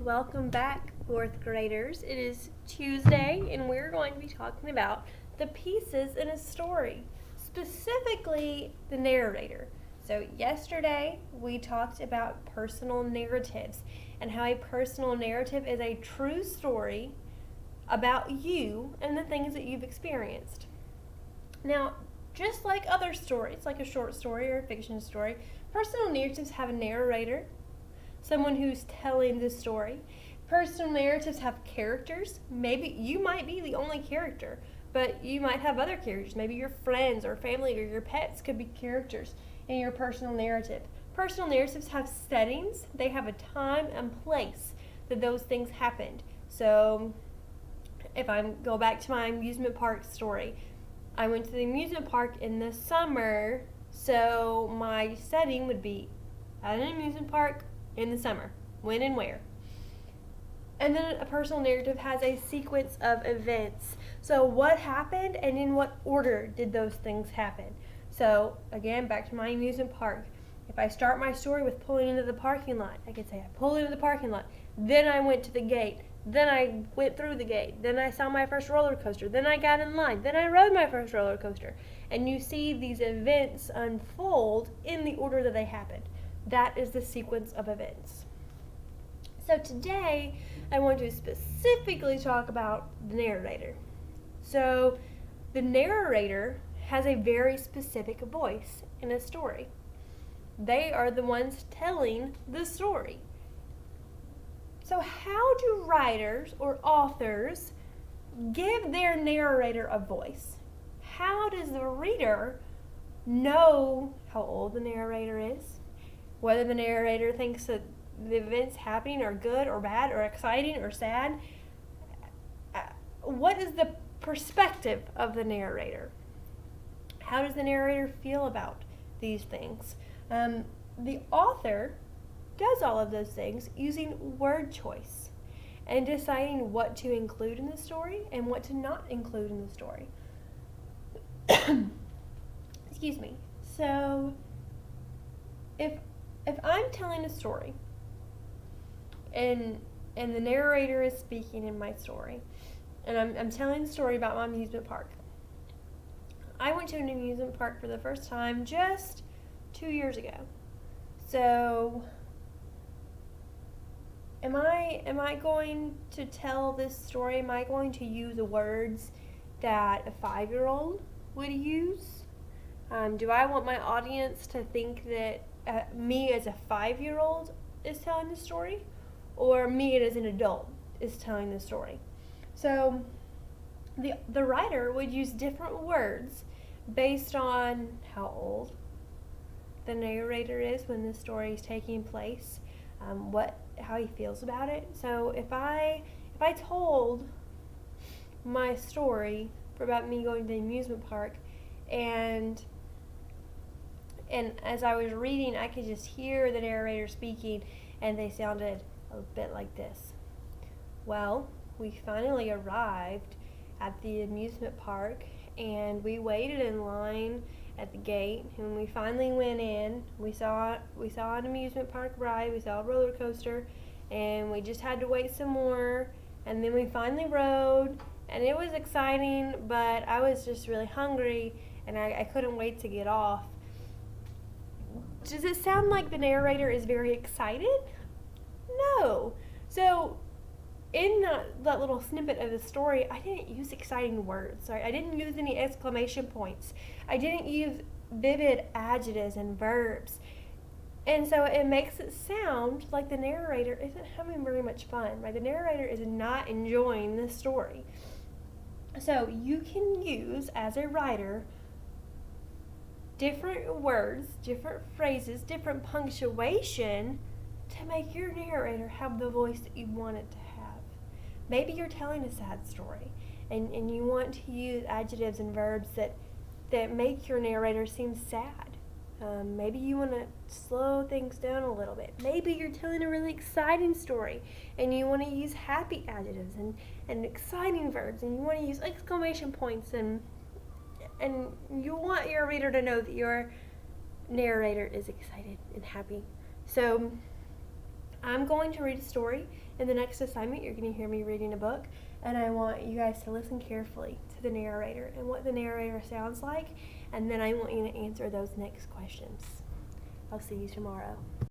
Welcome back, fourth graders. It is Tuesday, and we're going to be talking about the pieces in a story, specifically the narrator. So, yesterday we talked about personal narratives and how a personal narrative is a true story about you and the things that you've experienced. Now, just like other stories, like a short story or a fiction story, personal narratives have a narrator, someone who's telling the story. Personal narratives have characters. Maybe you might be the only character, but you might have other characters. Maybe your friends or family or your pets could be characters in your personal narrative. Personal narratives have settings, they have a time and place that those things happened. So, if I go back to my amusement park story, I went to the amusement park in the summer, so my setting would be at an amusement park in the summer, when and where. And then a personal narrative has a sequence of events. So what happened and in what order did those things happen? So again, back to my amusement park. If I start my story with pulling into the parking lot, I could say I pulled into the parking lot, then I went to the gate, then I went through the gate, then I saw my first roller coaster, then I got in line, then I rode my first roller coaster. And you see these events unfold in the order that they happened. That is the sequence of events. So today, I want to specifically talk about the narrator. So the narrator has a very specific voice in a story. They are the ones telling the story. So how do writers or authors give their narrator a voice? How does the reader know how old the narrator is? Whether the narrator thinks that the events happening are good or bad or exciting or sad. What is the perspective of the narrator? How does the narrator feel about these things? The author does all of those things using word choice and deciding what to include in the story and what to not include in the story. Excuse me. So, if I'm telling a story and the narrator is speaking in my story, and I'm telling the story about my amusement park. I went to an amusement park for the first time just 2 years ago. So am I going to tell this story? Am I going to use the words that a 5-year-old would use? Do I want my audience to think that me as a 5-year-old is telling the story, or me as an adult is telling the story? So the writer would use different words based on how old the narrator is when the story is taking place, how he feels about it. So if I told my story about me going to the amusement park, and as I was reading, I could just hear the narrator speaking, and they sounded a bit like this. Well, we finally arrived at the amusement park, and we waited in line at the gate. And when we finally went in, we saw an amusement park ride, we saw a roller coaster, and we just had to wait some more. And then we finally rode, and it was exciting, but I was just really hungry, and I couldn't wait to get off. Does it sound like the narrator is very excited? No. So in that little snippet of the story, I didn't use exciting words. Right? I didn't use any exclamation points. I didn't use vivid adjectives and verbs. And so it makes it sound like the narrator isn't having very much fun. Right? The narrator is not enjoying the story. So you can use, as a writer, different words, different phrases, different punctuation to make your narrator have the voice that you want it to have. Maybe you're telling a sad story and you want to use adjectives and verbs that make your narrator seem sad. Maybe you want to slow things down a little bit. Maybe you're telling a really exciting story and you want to use happy adjectives and exciting verbs, and you want to use exclamation points, and you want your reader to know that your narrator is excited and happy. So I'm going to read a story. In the next assignment, you're going to hear me reading a book, and I want you guys to listen carefully to the narrator and what the narrator sounds like, and then I want you to answer those next questions. I'll see you tomorrow.